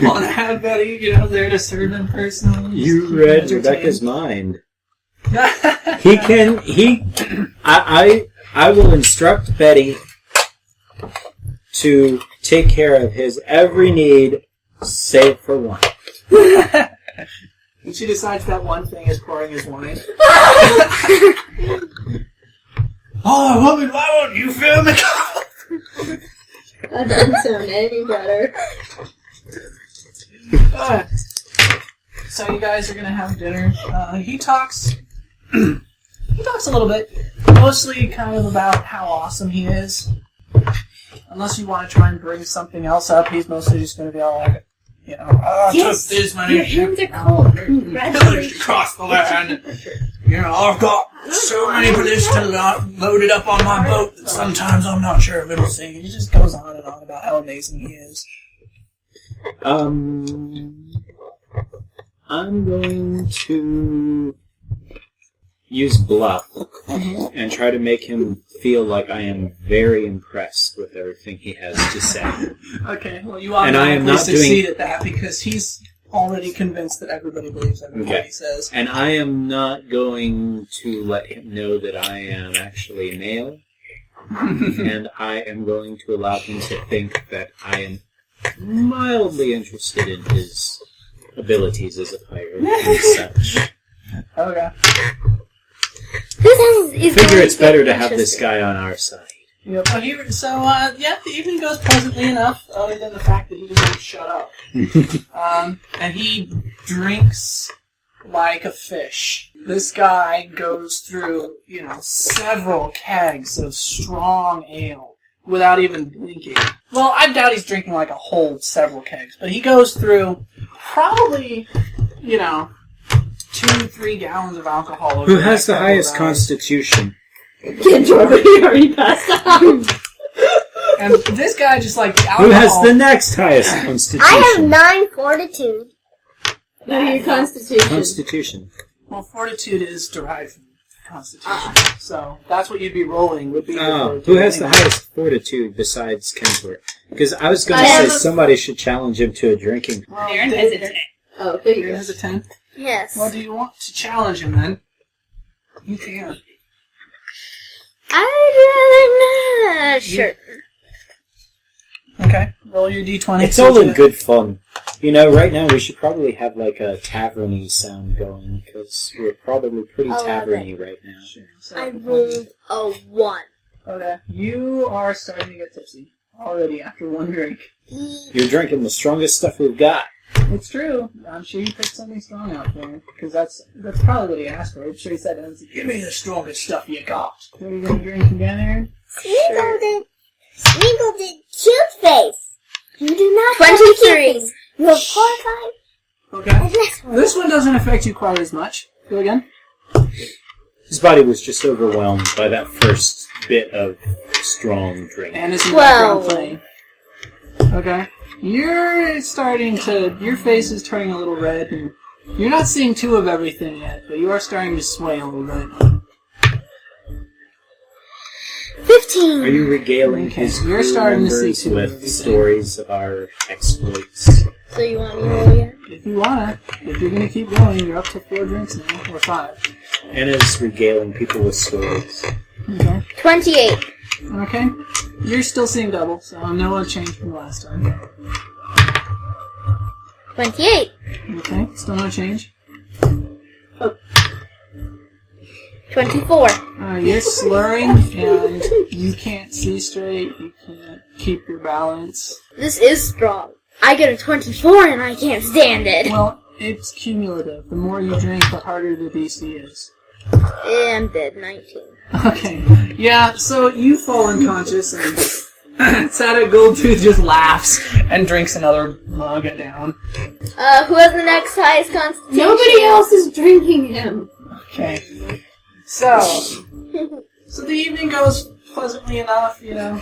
want to have Betty, there to serve him personally? You read Rebecca's mind. I will instruct Betty to take care of his every need, save for one. And she decides that one thing is pouring his wine. Oh, woman, why won't you fill the cup? That doesn't sound any better. So you guys are gonna have dinner. He talks a little bit, mostly kind of about how awesome he is. Unless you want to try and bring something else up, he's mostly just gonna be all like, I took this many Your hands are cold. pillaged Congratulations. across the land. I've got so many ballistas loaded up on my boat that sometimes I'm not sure if it'll sink. he just goes on and on about how amazing he is. I'm going to use bluff and try to make him feel like I am very impressed with everything he has to say. Okay, well you And I am automatically not succeed at that because he's already convinced that everybody believes everything he says. And I am not going to let him know that I am actually male. And I am going to allow him to think that I am mildly interested in his abilities as a pirate and such. Okay. I figure it's better to have this guy on our side. Yep. Well, the evening goes pleasantly enough, other than the fact that he just won't shut up. And he drinks like a fish. This guy goes through, several kegs of strong ale without even blinking. Well, I doubt he's drinking like a whole several kegs, but he goes through probably, 2-3 gallons of alcohol. Over Who the has next the couple highest of hours. constitution? Kid already passed out. And this guy just like the alcohol. Who has the next highest constitution? I have 9 fortitude. What are your constitution? Constitution. Well, fortitude is derived from constitution, so that's what you'd be rolling. Would be your Oh, fortitude who has the anyway. highest fortitude besides Kensworth? Because I was going to I say have a- somebody should challenge him to a drinking. Well, Aaron David- has a 10. Oh, Aaron figure. has a 10. Yes. Well, do you want to challenge him then? You can. I'd rather not. Sure. Okay, roll your d20. It's all in good fun. Right now we should probably have like a tavern-y sound going, because we're probably pretty I love tavern-y right now. Sure. So, I rolled a 1. Okay, you are starting to get tipsy. already after one drink. You're drinking the strongest stuff we've got. It's true. I'm sure you picked something strong out there. Because that's probably what he asked for. I'm sure he said, give me the strongest stuff you got. So you're going to drink together? Smeagol did cute face. You do not 23. You have 4 or 5. Okay. This one doesn't affect you quite as much. Go again. His body was just overwhelmed by that first bit of strong drink. And it's in background playing. Okay. Your face is turning a little red, and you're not seeing two of everything yet, but you are starting to sway a little bit. 15. Are you regaling his crew members with stories of our exploits? So you want me to roll again? If you wanna. If you're gonna keep going, you're up to 4 drinks now, or 5. Anna's regaling people with stories. Okay. 28. Okay. You're still seeing double, so no change from the last time. 28. Okay, still no change. 24. You're slurring, and you can't see straight, you can't keep your balance. This is strong. I get a 24 and I can't stand it. Well, it's cumulative. The more you drink, the harder the DC is. I'm dead. 19. Okay. Yeah, so you fall unconscious, and Sada Goldtooth just laughs and drinks another mug down. Who has the next highest constitution? Nobody else is drinking him. Okay. So the evening goes pleasantly enough, you know.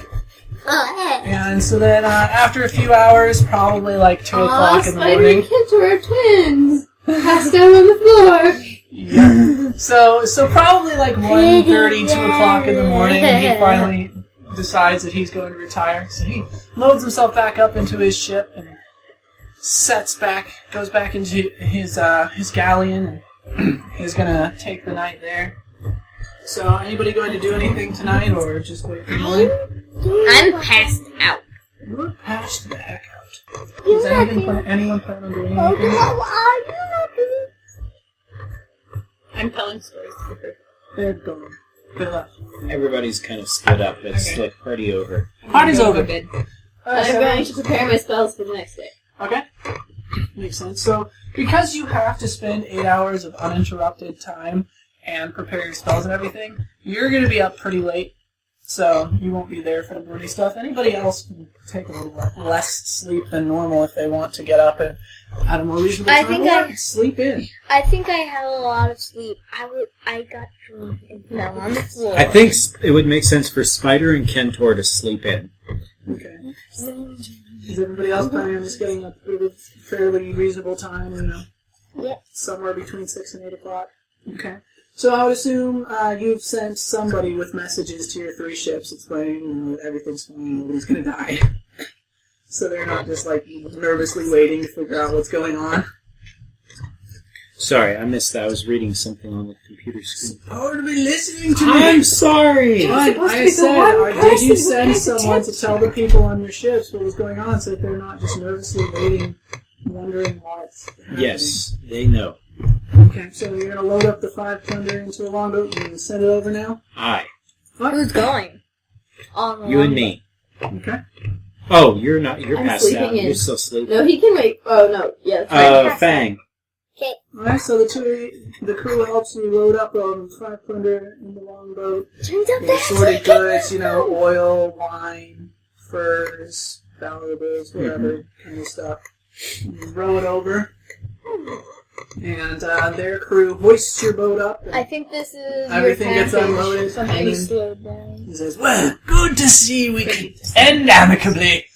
And so then after a few hours, probably like 2 o'clock in the Spider morning. and Kintor are twins. Passed out on the floor. Yeah. So probably like 1:30, 2 o'clock in the morning, he finally decides that he's going to retire. So he loads himself back up into his ship and goes back into his galleon, and he's gonna take the night there. So anybody going to do anything tonight, or just wait for the morning? I'm passed out. You're passed the heck out. Does anyone plan on doing anything? I'm telling stories to her. They're gone. They left. Everybody's kind of split up. It's like party over. Party's over. Good. I'm going to prepare my spells for the next day. Okay. Makes sense. So, because you have to spend 8 hours of uninterrupted time and prepare your spells and everything, you're going to be up pretty late. So, you won't be there for the morning stuff. Anybody else can take a little less sleep than normal if they want to get up at a more reasonable time. Sleep in. I think I had a lot of sleep. I got drunk and fell on the floor. I think it would make sense for Spider and Kentor to sleep in. Okay. Is everybody else planning on just getting up at a fairly reasonable time, you know? Yeah. Somewhere between 6 and 8 o'clock? Okay. So I would assume you've sent somebody with messages to your 3 ships explaining that everything's fine, nobody's going to die. So they're not just like nervously waiting to figure out what's going on. Sorry, I missed that. I was reading something on the computer screen. Oh, to be listening to me! I'm sorry! But I said, did you send someone to tell the people on your ships what was going on so that they're not just nervously waiting, wondering what's happening? Yes, they know. Okay, so you're going to load up the 5 Thunder into a longboat and send it over now? Aye. What? Who's going? You and me. Okay. Oh, you're not. You're I'm passed sleeping out. in. You're still sleeping. No, he can wait. Oh, no. Yeah, that's right. Fang. Okay. Alright, so the crew helps you load up 5 Thunder in the longboat. Turns out that's Assorted goods, oil, wine, furs, valuables, whatever kind of stuff. You row it over. And their crew hoists your boat up. I think this is Everything gets unloaded. Something you slowed down. He says, "Well, good to see we can end amicably.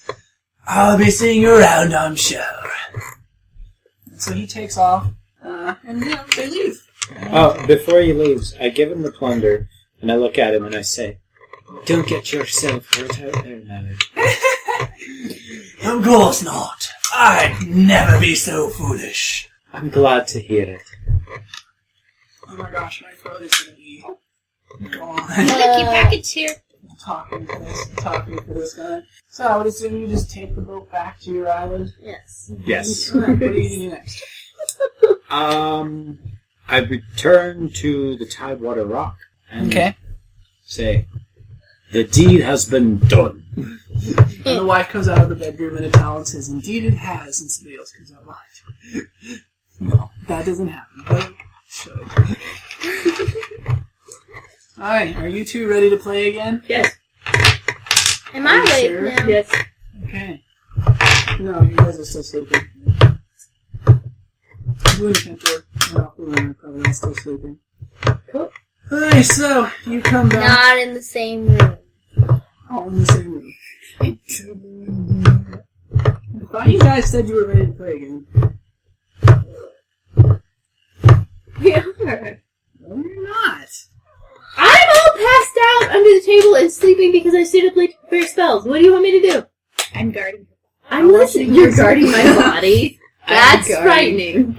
I'll be seeing you around, I'm sure." And so he takes off, and they leave. Oh, before he leaves, I give him the plunder, and I look at him and I say, "Don't get yourself hurt out there now." Of course not. I'd never be so foolish. I'm glad to hear it. Oh my gosh, my throat is gonna be gone. Keep package here. talking for this guy. So I would assume you just take the boat back to your island. Yes. Yes. Alright, what do you do next? I return to the Tidewater Rock and say, The deed has been done. And the wife comes out of the bedroom in a towel and says, "Indeed it has," and somebody else comes out behind. No, that doesn't happen, but it should. Alright, are you two ready to play again? Yes. Am I Are you awake sure? now? Yes. Okay. No, you guys are still sleeping. You and Kentor and Aquilina are probably still sleeping. Cool. Alright, so you come back Not in the same room. all in the same room. I thought you guys said you were ready to play again. We are. No, you're not. I'm all passed out under the table and sleeping because I stayed up late to prepare spells. What do you want me to do? I'm guarding. I'm listening. You're guarding my body. That's frightening.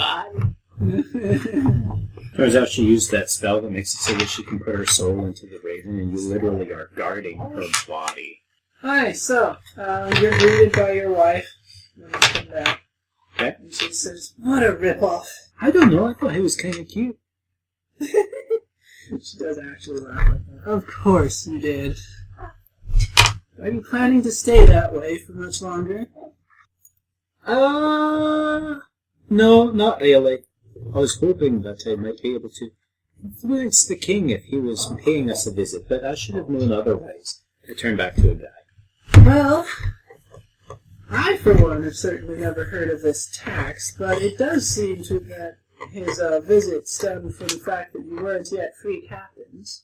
Turns out she used that spell that makes it so that she can put her soul into the raven, and you literally are guarding her body. Alright, so, you're greeted by your wife when you come back. Okay. And she says, "What a ripoff." I don't know, I thought he was kind of cute. She does actually laugh like that. Of course you did. Are you planning to stay that way for much longer? No, not really. I was hoping that I might be able to influence the king if he was paying us a visit, but I should have known otherwise. I turned back to a guy. Well, I for one have certainly never heard of this tax, but it does seem to that his visit stemmed from the fact that you weren't yet free captains.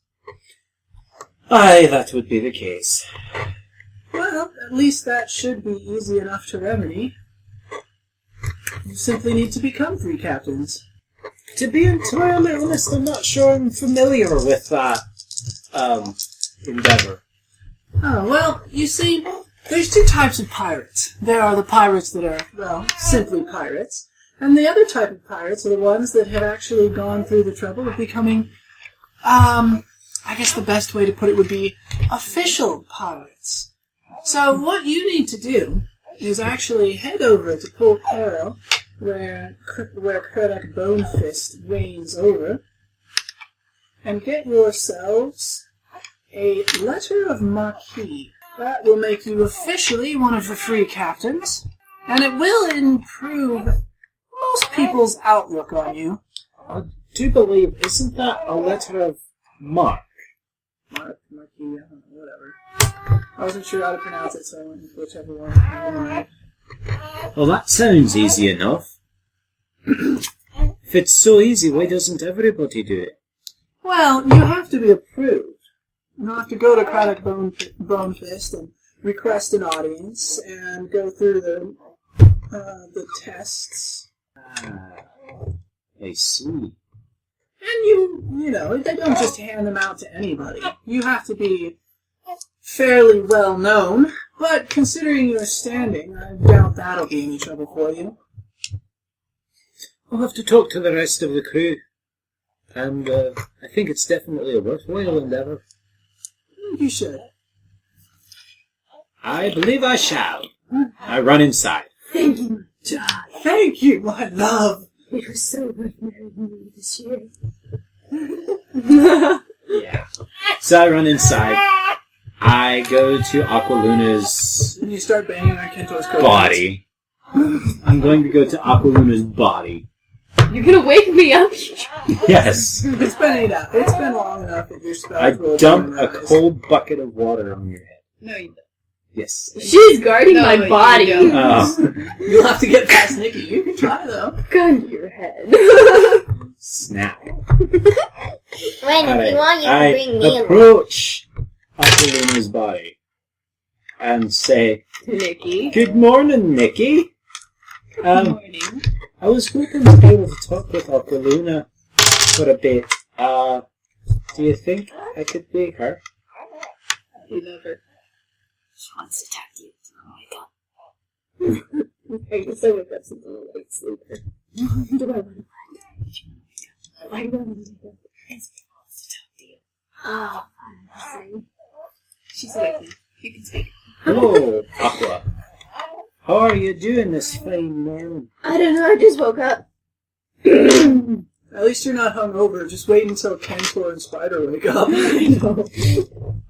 Aye, that would be the case. Well, at least that should be easy enough to remedy. You simply need to become free captains. To be entirely honest, I'm not sure I'm familiar with that, endeavor. Oh, well, you see, there's two types of pirates. There are the pirates that are, well, simply pirates, and the other type of pirates are the ones that have actually gone through the trouble of becoming, I guess the best way to put it would be official pirates. So what you need to do is actually head over to Port Peril, where Craddock Bonefist reigns over, and get yourselves a letter of marque. That will make you officially one of the free captains, and it will improve most people's outlook on you. I do believe, isn't that a letter of marque? Marque, whatever. I wasn't sure how to pronounce it, so I went with whichever one came to mind. Well, that sounds easy enough. If it's so easy, why doesn't everybody do it? Well, you have to be approved. You'll have to go to Craddock Bonefist and request an audience and go through the tests. I see. And you know, they don't just hand them out to anybody. You have to be fairly well known, but considering your standing, I doubt that'll be any trouble for you. I'll have to talk to the rest of the crew. And I think it's definitely a worthwhile endeavour. You should. I believe I shall. I run inside. Thank you, my child. Thank you, my love. It was so worth marrying you this year. Yeah. So I run inside. I go to Aqualuna's And you start banging on Kento's coat. body. I'm going to go to Aqualuna's body. You're gonna wake me up? Yes. It's been 8 hours. It's been long enough that your spells will I have dump been a memorized. cold bucket of water on your head. No, you don't. Yes. She's guarding No, my you body. don't. You'll have to get past Nikki. You can try, though. Gun to your head. Snap. When if you want, you can I bring me along. approach Aqualuna's body and say, Nikki. "Good morning, Nikki. Good morning. I was hoping to be able to talk with Aqualuna for a bit. Do you think I could be her?" You love her. She wants to talk to you. Oh my god. I guess I wake up since I'm a late sleeper. Do I want to why do I want to wake up? She wants to talk to you. Oh, I see. She's awake now. You can speak. Hello, Aqua. How are you doing this fine morning? I don't know, I just woke up. At least you're not hungover. Just wait until Kentor and Spider wake up.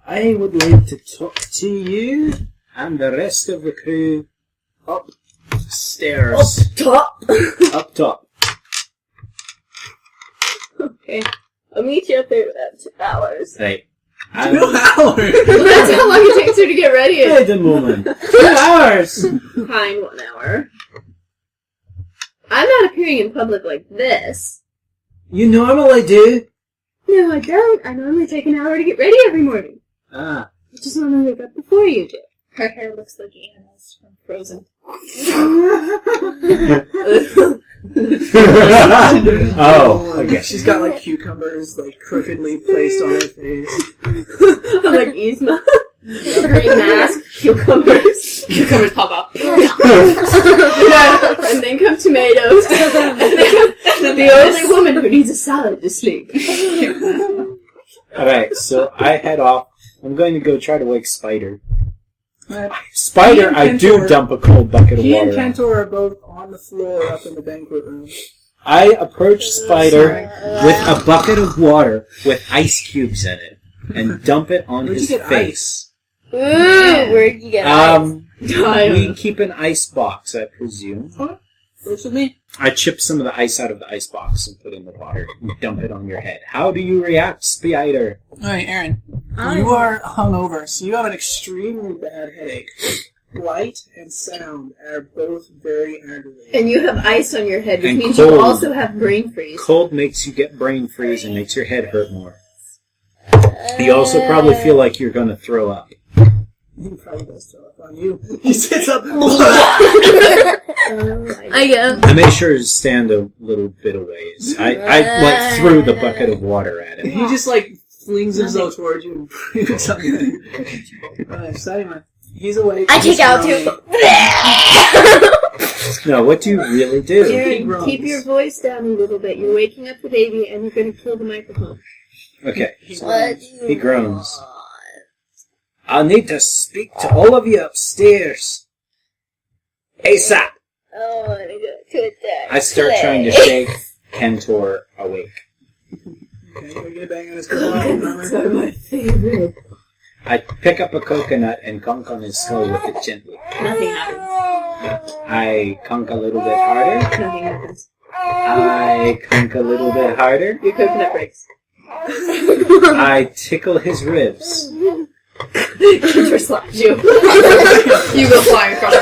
I would like to talk to you and the rest of the crew upstairs. Top. Up top. Okay. I'll meet you up there in about 2 hours. Right. 2 hours! That's how long it takes her to get ready. Wait a moment. 2 hours! Fine, 1 hour. I'm not appearing in public like this. You normally do. No, I don't. I normally take an hour to get ready every morning. Ah. I just want to wake up before you do. Her hair looks like Anna's from Frozen. Oh, okay. She's got like cucumbers like crookedly placed on her face. I'm like Yzma. Green mask, cucumbers. Cucumbers pop up. Yeah, and then come tomatoes. And then come the only woman who needs a salad to sleep. Alright, so I head off. I'm going to go try to wake Spider. He Spider, and I do Kentor- dump a cold bucket of He and water on. Kentor are both on the floor up in the banquet room. I approach Spider with a bucket of water with ice cubes in it and dump it on Where'd his you get face. Ooh, where'd you get We keep an ice box, I presume. Works with me. I chip some of the ice out of the ice box and put it in the water and dump it on your head. How do you react, Spider? Alright, Aaron. You are hungover, so you have an extremely bad headache. Light and sound are both very aggravating. And you have ice on your head, which And means cold. you also have brain freeze. Cold makes you get brain freeze and makes your head hurt more. You also probably feel like you're going to throw up. He probably does throw up on you. He sits up. I guess. I made sure to stand a little bit of ways. I like threw the bucket of water at him. He just like flings himself towards you and breathes something. So anyway, he's awake. I He's take out groaning. too. No, what do you really do? Jared, groans. keep your voice down a little bit. You're waking up the baby, and you're going to kill the microphone. Okay, What do you he groans. want? I need to speak to all of you upstairs. ASAP! Oh, I want to go to that I start trying to play. shake Kentor awake. Okay, go get a bang on his coconut. Those are my favorite. I pick up a coconut and conk on his skull with it gently. Nothing happens. I conk a little bit harder. Nothing happens. I conk a little bit harder. Your coconut breaks. I tickle his ribs. Kentor slaps you. You go flying across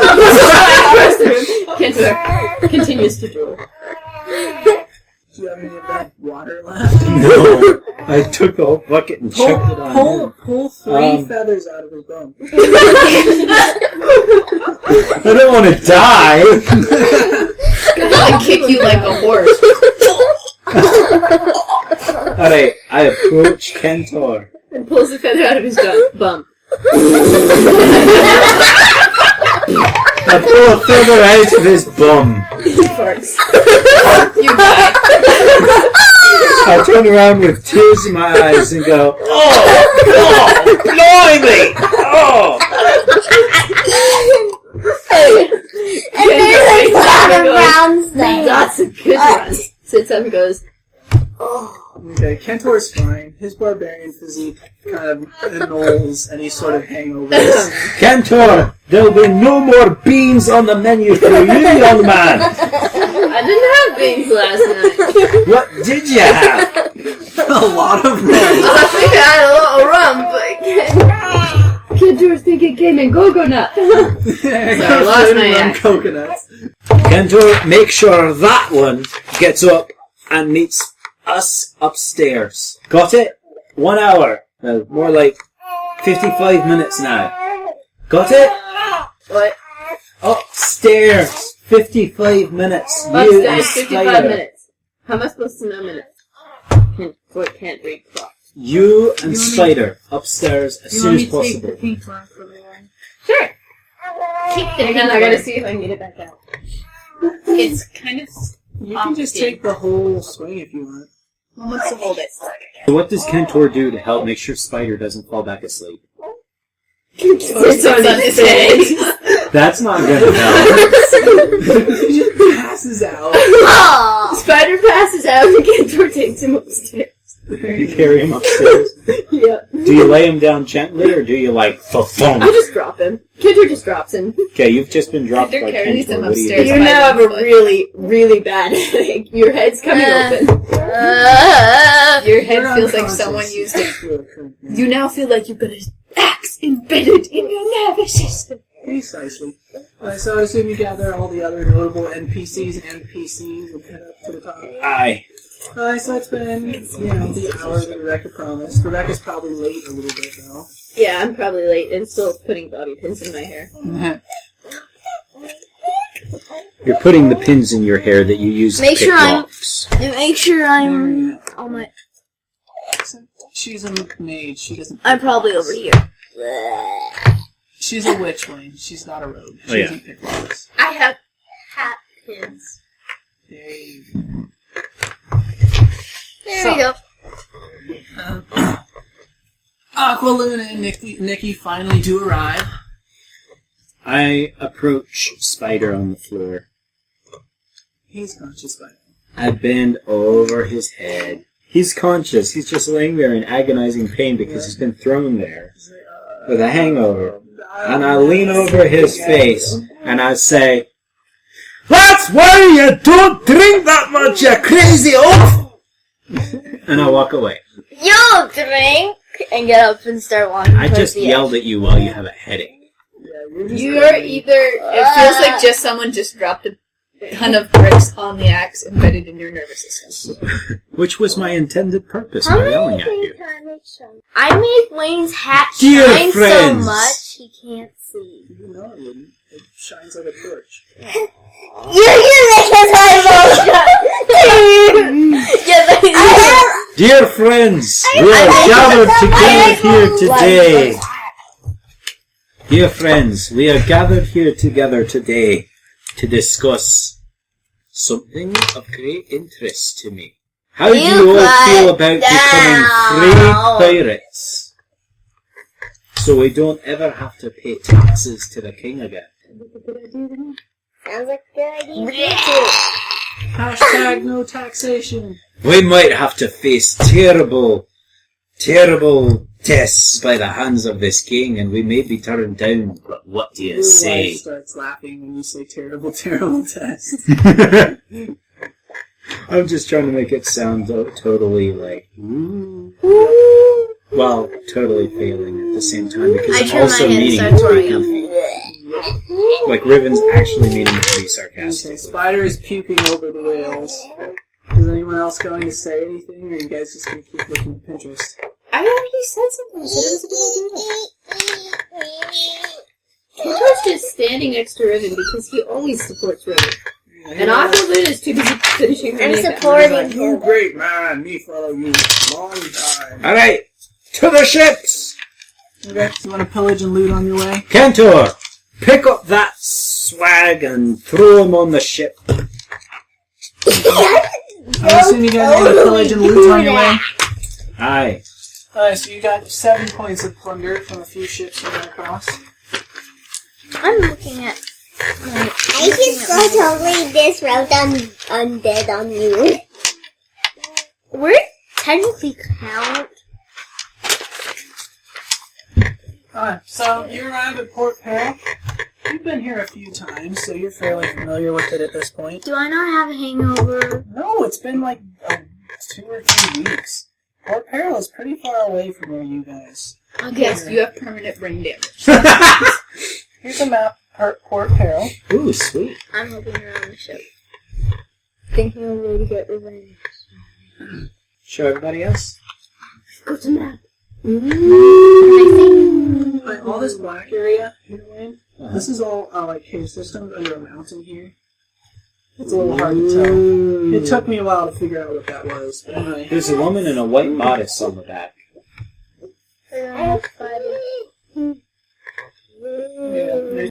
the room. Kentor continues to drool. Do you have any of that water left? No, I took the whole bucket and chucked it on him. Pull 3 Um, feathers out of his bone. I don't want to die. I kick you like a horse. Alright, I approach Kentor. And pulls the feather out of his bum. I pull a feather out of his bum. He farts. You die. I turn around with tears in my eyes and go, oh, blimey! Oh! And there's a lot of rounds there. That's a good one. Sits up and goes, Okay, Kentor's fine. His barbarian physique kind of annuls any sort of hangovers. Kentor, there'll be no more beans on the menu for you, young man. I didn't have beans last night. What did you have? A lot of rum. I think I had a little rum, but Kentor's thinking came in coconut. I lost my rum accent. coconuts. Kentor, make sure that one gets up and meets us upstairs. Got it? 1 hour. No, more like 55 minutes now. Got it? What? Upstairs. 55 minutes. You and Upstairs, 55 Spider. minutes. How am I supposed to know minutes? Can't read clock. You and Spider upstairs as soon as possible. pink one for the one? Sure. Keep the Hang on, I gotta see if I can get it back out. It's kind of... You can just take the whole swing if you want. Who wants to hold it? What does Kentor do to help make sure Spider doesn't fall back asleep? It's on his face. That's not going to help. You just pass passes out. Spider passes out and Kentor takes him upstairs. You carry him upstairs. Yeah. Do you lay him down gently, or do you like thump? I just drop him. Kentor just drops him. Okay, you've just been dropped Kentor by carries Kentor. him What do you upstairs. do? You now have a really, really bad headache. Your head's coming open. Your head You're feels like unconscious. someone used it. You You now feel like you've got an axe embedded in your nervous system. Precisely. So I assume you gather all the other notable NPCs and PCs and head up to the top. Aye. So it's been, the hour that Rebecca promised. Rebecca's probably late a little bit, though. Yeah, I'm probably late and still putting bobby pins in my hair. You're putting the pins in your hair that you use to Make pick sure I'm- locks. Make sure I'm on my. She's a mage. She doesn't. I'm probably over here. She's a witch, Wayne. She's not a rogue. She Oh, yeah. doesn't pick locks. I have hat pins. There you There we go. go. Aqualuna and Nikki finally do arrive. I approach Spider on the floor. He's conscious by now. I bend over his head. He's conscious. He's just laying there in agonizing pain because he's been thrown there He's like, with a hangover. And I lean over his face and I say, "That's why you don't drink that much, you crazy oaf!" And I walk away. You drink and get up and start walking. I towards just the yelled at you while you have a headache. You're either. It feels like just someone just dropped a ton of bricks on the axe embedded in your nervous system. Which was my intended purpose How by many yelling at things you. can I make shine? I make Wayne's hat Dear shine friends. so much he can't see. You know it wouldn't. It shines like a torch. You make his eyeball shine! Dear friends, we are gathered together here today. Dear friends, we are gathered here together today to discuss something of great interest to me. How do you all feel about becoming free pirates? So we don't ever have to pay taxes to the king again. Sounds like a good idea too. Hashtag no taxation. We might have to face terrible tests by the hands of this king, and we may be turned down, but what do you Your say? wife starts laughing when you say terrible, terrible test. I'm just trying to make it sound totally like, well, totally failing at the same time, because I I'm turn also my head meaning and it start to be, pouring like Riven's actually meaning it to be Okay, sarcastic. Spider is puking over the whales. Is anyone else going to say anything, or are you guys just going to keep looking at Pinterest? I already said something. I said it was a good idea. Kentor's just standing next to Riven because he always supports Riven. And Aqualuna is too busy finishing her I'm makeup. supporting him. Great man, me follow you. Long time. Alright, to the ships! Okay, so you want to pillage and loot on your way? Kentor, pick up that swag and throw him on the ship. I assume you guys want to pillage and loot on your way? Aye. Alright, so you got 7 points of plunder from a few ships you ran across. I'm looking at. I just go totally this route undead on you. We're technically count. Alright, so you arrive at Port Peril. You've been here a few times, so you're fairly familiar with it at this point. Do I not have a hangover? No, it's been like 2 or 3 weeks. Port Peril is pretty far away from where you guys. Yes, you have permanent brain damage. Here's a map of Port Peril. Ooh, sweet. I'm hoping you're on the ship. Thinking of a way to get revenge. Show everybody else. Go to map. Like, all this black area here, Wayne, this is all like cave systems under a mountain here. It's a little hard to tell. It took me a while to figure out what that was. But anyway. There's a woman in a white bodice on the back. Yeah,